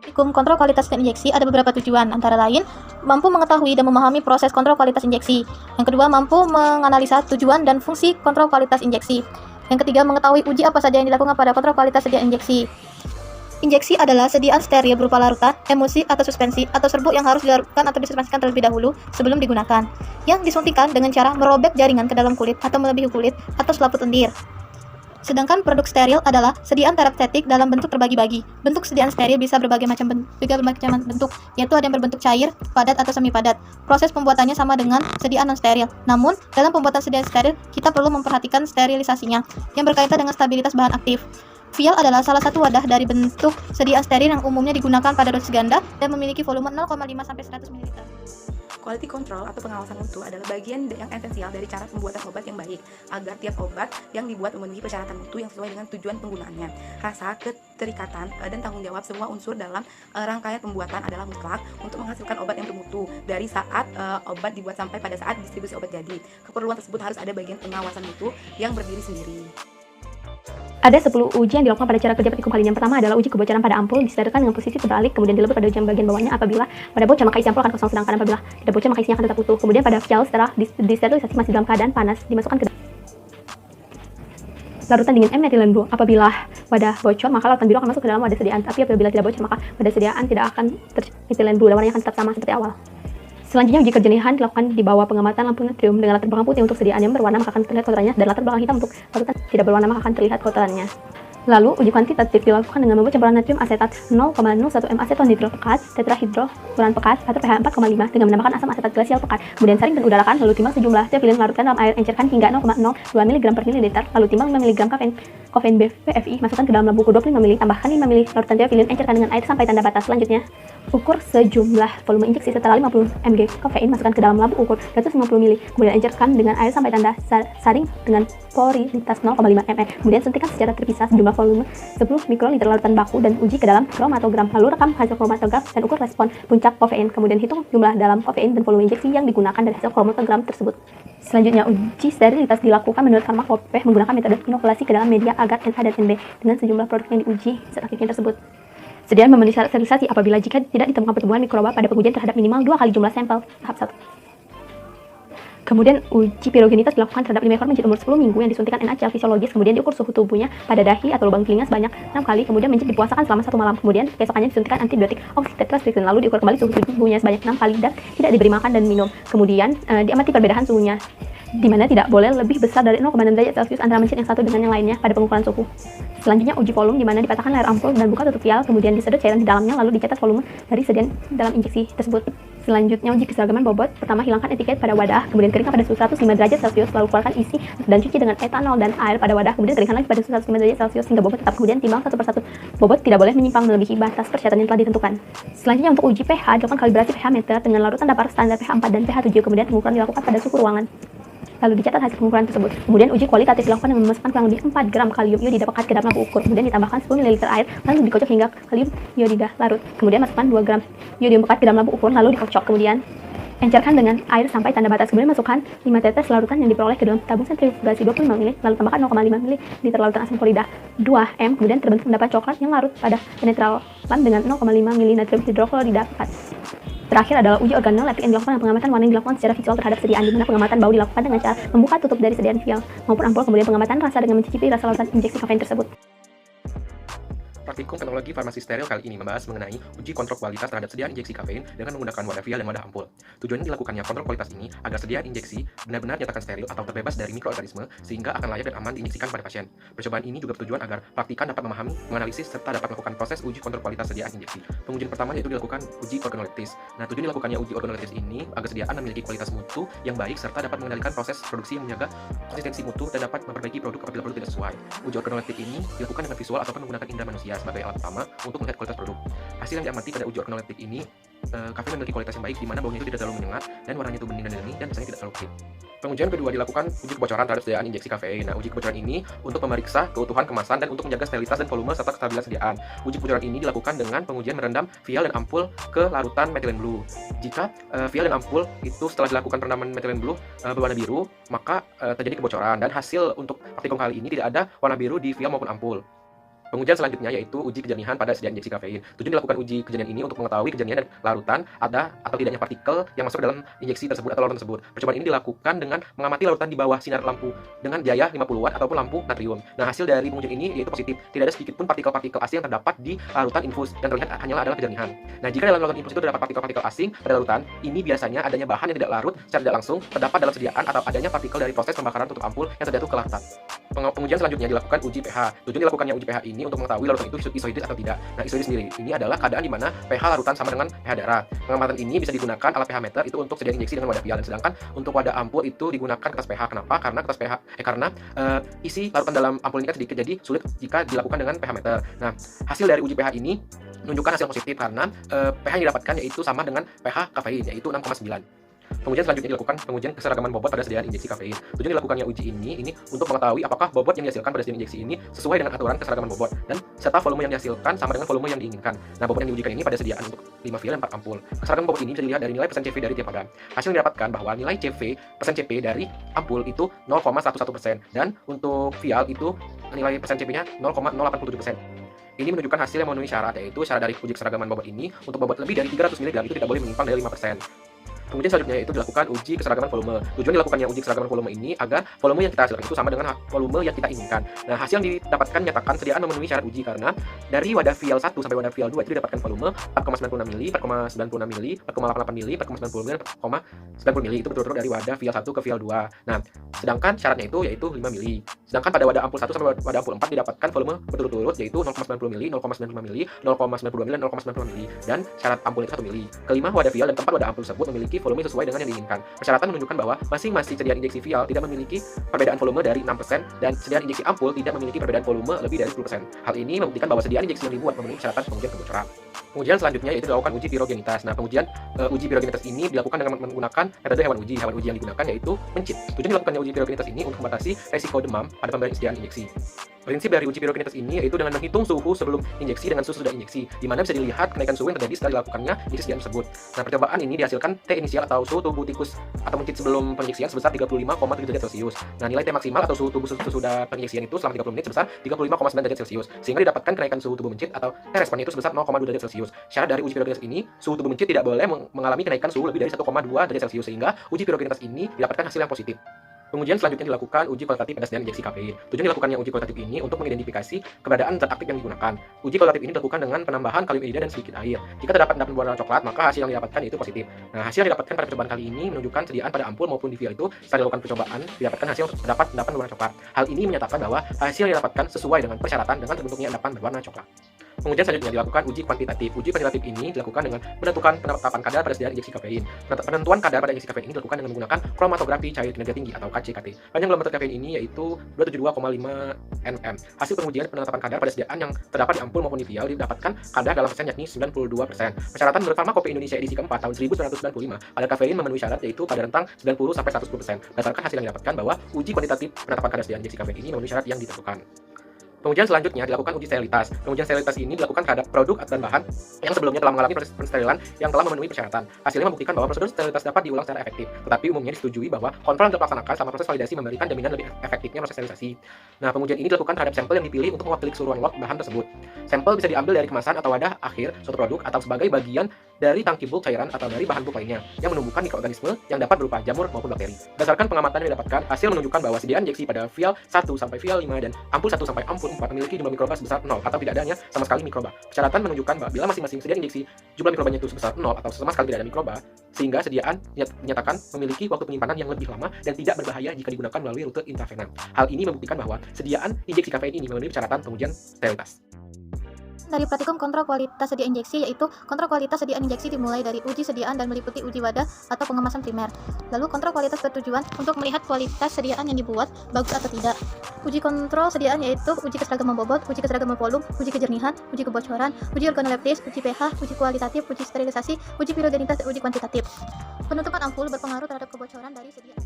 Praktikum kontrol kualitas setiap injeksi ada beberapa tujuan, antara lain mampu mengetahui dan memahami proses kontrol kualitas injeksi. Yang kedua, mampu menganalisa tujuan dan fungsi kontrol kualitas injeksi. Yang ketiga, mengetahui uji apa saja yang dilakukan pada kontrol kualitas sediaan injeksi. Injeksi adalah sediaan steril berupa larutan, emulsi, atau suspensi, atau serbuk yang harus dilarutkan atau disuspensikan terlebih dahulu sebelum digunakan, yang disuntikan dengan cara merobek jaringan ke dalam kulit atau melebihi kulit atau selaput lendir. Sedangkan produk steril adalah sediaan terapeutik dalam bentuk terbagi-bagi. Bentuk sediaan steril bisa berbagai macam bentuk, yaitu ada yang berbentuk cair, padat, atau semi padat. Proses pembuatannya sama dengan sediaan non-steril. Namun, dalam pembuatan sediaan steril, kita perlu memperhatikan sterilisasinya, yang berkaitan dengan stabilitas bahan aktif. Vial adalah salah satu wadah dari bentuk sediaan steril yang umumnya digunakan pada dosis ganda dan memiliki volume 0,5-100 ml. Quality control atau pengawasan mutu adalah bagian yang esensial dari cara pembuatan obat yang baik, agar tiap obat yang dibuat memenuhi persyaratan mutu yang sesuai dengan tujuan penggunaannya. Rasa, keterikatan, dan tanggung jawab semua unsur dalam rangkaian pembuatan adalah mutlak untuk menghasilkan obat yang bermutu dari saat obat dibuat sampai pada saat distribusi obat jadi. Keperluan tersebut harus ada bagian pengawasan mutu yang berdiri sendiri. Ada 10 uji yang dilakukan pada cara kerja praktikum kali ini. Yang pertama adalah uji kebocoran pada ampul, disedarkan dengan posisi terbalik, kemudian dilebur pada ujian bagian bawahnya. Apabila pada bocor maka isi ampul akan kosong, sedangkan apabila tidak bocor maka isinya akan tetap utuh. Kemudian pada vial setelah disterilisasi masih dalam keadaan panas, dimasukkan ke larutan dingin M-methylene blue. Apabila wadah bocor maka larutan biru akan masuk ke dalam wadah sediaan, tapi apabila tidak bocor maka wadah sediaan tidak akan methylene blue dan warnanya akan tetap sama seperti awal. Selanjutnya uji kerjenihan dilakukan di bawah pengamatan lampu natrium dengan latar belakang putih untuk sediaan yang berwarna maka akan terlihat kotorannya, dan latar belakang hitam untuk larutan tidak berwarna maka akan terlihat kotorannya. Lalu uji kuantitatif dilakukan dengan membuat campuran natrium asetat 0,01 m aseton nitrit pekat, tetrahidrofuran pekat atau pH 4,5 dengan menambahkan asam asetat glasial pekat. Kemudian saring dan udarakan, lalu timbang sejumlah teofilin larutkan dalam air, encerkan hingga 0,02 mg per mililiter, lalu timbang 5 mg kafein BVFI, masukkan ke dalam lampu ukur 25 ml, tambahkan 5 ml larutan teofilin, encerkan dengan air sampai tanda batas. Selanjutnya, ukur sejumlah volume injeksi setelah 50 mg kafein, masukkan ke dalam lampu ukur 150 ml, kemudian encerkan dengan air sampai tanda saring dengan porositas 0,5 mm. Kemudian suntikan secara terpisah sejumlah volume 10 mikroliter larutan baku dan uji ke dalam kromatogram. Lalu rekam hasil kromatogram dan ukur respon puncak kafein. Kemudian hitung jumlah dalam kafein dan volume injeksi yang digunakan dari hasil kromatogram tersebut. Selanjutnya, uji sterilitas dilakukan menurut farmakopeh menggunakan metode inokulasi ke dalam media agar NA dan NB dengan sejumlah produk yang diuji zat aktifnya tersebut. Sediaan memenuhi syarat sterilisasi apabila jika tidak ditemukan pertumbuhan mikroba pada pengujian terhadap minimal 2 kali jumlah sampel tahap 1. Kemudian uji pirogenitas dilakukan terhadap 5 ekor mencit umur 10 minggu yang disuntikan NaCl fisiologis, kemudian diukur suhu tubuhnya pada dahi atau lubang telinga sebanyak 6 kali, kemudian mencit dipuasakan selama 1 malam, kemudian keesokannya disuntikan antibiotik oxytetracycline, lalu diukur kembali suhu tubuhnya sebanyak 6 kali dan tidak diberi makan dan minum. Kemudian diamati perbedaan suhunya, di mana tidak boleh lebih besar dari 0,6 derajat Celcius antara mencit yang satu dengan yang lainnya pada pengukuran suhu. Selanjutnya uji volume, di mana dipatahkan layar ampul dan buka tutup vial, kemudian disedot cairan di dalamnya, lalu dicatat volume dari sediaan dalam injeksi tersebut. Selanjutnya uji keseragaman bobot. Pertama, hilangkan etiket pada wadah, kemudian keringkan pada suhu 105 derajat Celcius, lalu keluarkan isi dan cuci dengan etanol dan air pada wadah, kemudian keringkan lagi pada suhu 105 derajat Celcius hingga bobot tetap, kemudian timbang satu persatu. Bobot tidak boleh menyimpang melebihi batas persyaratan yang telah ditentukan. Selanjutnya untuk uji pH, dilakukan kalibrasi pH meter dengan larutan datar standar pH 4 dan pH 7, kemudian pengukuran dilakukan pada suhu ruangan. Lalu dicatat hasil pengukuran tersebut. Kemudian uji kualitatif dilakukan dengan memasukkan kurang lebih 4 gram kalium iodida pekat ke dalam lampu ukur, kemudian ditambahkan 10 ml air, lalu dikocok hingga kalium iodida larut. Kemudian masukkan 2 gram iodium pekat ke dalam lampu ukur, lalu dikocok. Kemudian encerkan dengan air sampai tanda batas. Kemudian masukkan 5 tetes larutan yang diperoleh ke dalam tabung sentrifugasi 25 ml, lalu tambahkan 0,5 ml larutan asam klorida 2 m, kemudian terbentuk endapan coklat yang larut pada penetralan dengan 0,5 ml natrium hidroklorida pekat. Terakhir adalah uji organoleptik yang dilakukan dengan pengamatan warna yang dilakukan secara visual terhadap sediaan, di mana pengamatan bau dilakukan dengan cara membuka tutup dari sediaan vial maupun ampul, kemudian pengamatan rasa dengan mencicipi rasa larutan injeksi kafein tersebut. Praktikum teknologi farmasi steril kali ini membahas mengenai uji kontrol kualitas terhadap sediaan injeksi kafein dengan menggunakan wadah vial dan wadah ampul. Tujuannya dilakukannya kontrol kualitas ini agar sediaan injeksi benar-benar nyatakan steril atau terbebas dari mikroorganisme sehingga akan layak dan aman diinjeksikan pada pasien. Percobaan ini juga bertujuan agar praktikan dapat memahami, menganalisis, serta dapat melakukan proses uji kontrol kualitas sediaan injeksi. Pengujian pertama yaitu dilakukan uji organoleptis. Nah, tujuan dilakukannya uji organoleptis ini agar sediaan memiliki kualitas mutu yang baik serta dapat mengendalikan proses produksi yang menjaga konsistensi mutu dan dapat memperbaiki produk apabila produk tidak sesuai. Uji organoleptik ini dilakukan dengan visual ataupun menggunakan indera manusia sebagai alat utama untuk melihat kualitas produk. Hasil yang diamati pada uji organoleptik ini, kafein memiliki kualitas yang baik di mana baunya itu tidak terlalu menyengat dan warnanya itu bening dan jernih dan rasanya tidak terlalu pahit. Pengujian kedua dilakukan uji kebocoran terhadap sediaan injeksi kafein. Nah, uji kebocoran ini untuk memeriksa keutuhan kemasan dan untuk menjaga sterilitas dan volume serta kestabilan sediaan. Uji kebocoran ini dilakukan dengan pengujian merendam vial dan ampul ke larutan methylene blue. Jika vial dan ampul itu setelah dilakukan perendaman methylene blue berwarna biru, maka terjadi kebocoran dan hasil untuk praktikum kali ini tidak ada warna biru di vial maupun ampul. Pengujian selanjutnya yaitu uji kejernihan pada sediaan injeksi kafein. Tujuan dilakukan uji kejernihan ini untuk mengetahui kejernihan dan larutan ada atau tidaknya partikel yang masuk ke dalam injeksi tersebut atau larutan tersebut. Percobaan ini dilakukan dengan mengamati larutan di bawah sinar lampu dengan daya 50 watt ataupun lampu natrium. Nah, hasil dari pengujian ini yaitu positif. Tidak ada sedikit pun partikel-partikel asing yang terdapat di larutan infus dan terlihat hanyalah adalah kejernihan. Nah, jika dalam larutan infus itu terdapat partikel-partikel asing pada larutan, ini biasanya adanya bahan yang tidak larut secara tidak langsung terdapat dalam sediaan atau adanya partikel dari proses pembakaran tutup ampul yang terjatuh ke larutan. Pengujian selanjutnya dilakukan uji pH. Tujuan dilakukannya uji pH ini untuk mengetahui larutan itu isoidis atau tidak. Nah, isoidis sendiri ini adalah keadaan di mana pH larutan sama dengan pH darah. Pengamatan ini bisa digunakan alat pH meter itu untuk sediaan injeksi dengan wadah vial, dan sedangkan untuk wadah ampul itu digunakan kertas pH. Kenapa? Karena kertas pH isi larutan dalam ampul ini kan sedikit, jadi sulit jika dilakukan dengan pH meter. Nah, hasil dari uji pH ini menunjukkan hasil positif karena pH yang didapatkan yaitu sama dengan pH kafein, yaitu 6,9. Pengujian selanjutnya dilakukan pengujian keseragaman bobot pada sediaan injeksi kafein. Tujuan dilakukannya uji ini untuk mengetahui apakah bobot yang dihasilkan pada sediaan injeksi ini sesuai dengan aturan keseragaman bobot dan serta volume yang dihasilkan sama dengan volume yang diinginkan. Nah, bobot yang diujikan ini pada sediaan untuk 5 vial dan 4 ampul. Keseragaman bobot ini bisa dilihat dari nilai persen CV dari tiap pada. Hasil yang didapatkan bahwa nilai persen CV dari ampul itu 0,11% dan untuk vial itu nilai persen CV-nya 0,087%. Ini menunjukkan hasil yang memenuhi syarat, yaitu syarat dari uji keseragaman bobot ini untuk bobot lebih dari 300 mg itu tidak boleh menyimpang dari 5%. Kemudian selanjutnya yaitu dilakukan uji keseragaman volume. Tujuan dilakukannya uji keseragaman volume ini agar volume yang kita hasilkan itu sama dengan volume yang kita inginkan. Nah, hasil yang didapatkan menyatakan sediaan memenuhi syarat uji karena dari wadah vial 1 sampai wadah vial 2 itu didapatkan volume 4,96 mili, 4,96 mili, 4,88 mili, 4,90 mili, 4,90 mili. Itu betul-betul dari wadah vial 1 ke vial 2. Nah, sedangkan syaratnya itu yaitu 5 mili. Sedangkan pada wadah ampul 1 sampai wadah ampul 4 didapatkan volume berturut-turut yaitu 0,90 mili, 0,95 mili, 0,92 mili, dan 0,90 mili. Dan syarat ampul itu 1 mili. Kelima wadah vial dan keempat wadah ampul tersebut memiliki volume sesuai dengan yang diinginkan. Persyaratan menunjukkan bahwa masing-masing sediaan injeksi vial tidak memiliki perbedaan volume dari 6% dan sediaan injeksi ampul tidak memiliki perbedaan volume lebih dari 10%. Hal ini membuktikan bahwa sediaan injeksi yang dibuat memenuhi persyaratan pengujian kebocoran. Pengujian selanjutnya yaitu dilakukan uji pirogenitas. Nah, pengujian uji pirogenitas ini dilakukan dengan menggunakan metode hewan uji. Hewan uji yang digunakan yaitu mencit. Tujuan dilakukannya uji pirogenitas ini untuk membatasi resiko demam pada pemberian sediaan injeksi. Prinsip dari uji pirogenitas ini yaitu dengan menghitung suhu sebelum injeksi dengan suhu sudah injeksi, di mana bisa dilihat kenaikan suhu yang terjadi setelah dilakukannya injeksi sediaan tersebut. Nah, percobaan ini dihasilkan T inisial atau suhu tubuh tikus atau mencit sebelum penginjeksian sebesar 35,7 derajat Celcius. Nah, nilai T maksimal atau suhu tubuh sesudah penginjeksian itu selama 30 menit sebesar 35,9 derajat Celcius, sehingga didapatkan kenaikan suhu tubuh mencit atau T responnya itu sebesar 0,2 derajat Celcius. Syarat dari uji pirogenitas ini, suhu tubuh mencit tidak boleh mengalami kenaikan suhu lebih dari 1,2 derajat Celcius, sehingga uji pirogenitas ini didapatkan hasil yang positif. Pengujian selanjutnya dilakukan uji kualitatif pada sediaan injeksi kafein. Tujuan dilakukannya uji kualitatif ini untuk mengidentifikasi keberadaan zat aktif yang digunakan. Uji kualitatif ini dilakukan dengan penambahan kalium iodida dan sedikit air. Jika terdapat endapan berwarna coklat, maka hasil yang didapatkan yaitu positif. Nah, hasil yang didapatkan pada percobaan kali ini menunjukkan sediaan pada ampul maupun di vial itu setelah dilakukan percobaan didapatkan hasil terdapat endapan berwarna coklat. Hal ini menyatakan bahwa hasil yang didapatkan sesuai dengan persyaratan dengan terbentuknya endapan berwarna coklat. Pengujian selanjutnya dilakukan uji kuantitatif. Uji kuantitatif ini dilakukan dengan menentukan penetapan kadar pada sediaan injeksi kafein. Penentuan kadar pada injeksi kafein ini dilakukan dengan menggunakan kromatografi cahaya kinerja tinggi atau KCKT. Panjang gelombang kafein ini yaitu 272,5 nm. Hasil pengujian penetapan kadar pada sediaan yang terdapat di ampul maupun di vial didapatkan kadar dalam persen yakni 92%. Persyaratan menurut Farmakope Indonesia edisi keempat tahun 1995, kadar kafein memenuhi syarat yaitu pada rentang 90 sampai 110%. Berdasarkan hasil yang didapatkan bahwa uji kuantitatif penetapan kadar sediaan injeksi kafein ini memenuhi syarat yang ditentukan. Pengujian selanjutnya dilakukan uji sterilitas. Pengujian sterilitas ini dilakukan terhadap produk dan bahan yang sebelumnya telah mengalami proses pensterilan yang telah memenuhi persyaratan. Hasilnya membuktikan bahwa prosedur sterilitas dapat diulang secara efektif, tetapi umumnya disetujui bahwa kontrol yang dilaksanakan selama proses validasi memberikan jaminan lebih efektifnya proses sterilisasi. Nah, pengujian ini dilakukan terhadap sampel yang dipilih untuk mewakili keseluruhan lot bahan tersebut. Sampel bisa diambil dari kemasan atau wadah akhir suatu produk atau sebagai bagian dari tangki bulk cairan atau dari bahan bulk lainnya yang menumbuhkan mikroorganisme yang dapat berupa jamur maupun bakteri. Berdasarkan pengamatan yang didapatkan, hasil menunjukkan bahwa sediaan injeksi pada vial 1 sampai vial 5 dan ampul 1 sampai ampul 4 memiliki jumlah mikroba sebesar 0 atau tidak adanya sama sekali mikroba. Persyaratan menunjukkan bahwa bila masing-masing sediaan injeksi jumlah mikrobanya itu sebesar 0 atau sama sekali tidak ada mikroba, sehingga sediaan dinyatakan memiliki waktu penyimpanan yang lebih lama dan tidak berbahaya jika digunakan melalui rute intravena. Hal ini membuktikan bahwa sediaan injeksi kafein ini memenuhi persyaratan pengujian sterilitas. Dari praktikum kontrol kualitas sediaan injeksi, yaitu kontrol kualitas sediaan injeksi dimulai dari uji sediaan dan meliputi uji wadah atau pengemasan primer. Lalu kontrol kualitas bertujuan untuk melihat kualitas sediaan yang dibuat bagus atau tidak. Uji kontrol sediaan yaitu uji keseragaman bobot, uji keseragaman volume, uji kejernihan, uji kebocoran, uji organoleptis, uji pH, uji kualitatif, uji sterilisasi, uji pirogenitas, dan uji kuantitatif. Penutupan ampul berpengaruh terhadap kebocoran dari sediaan.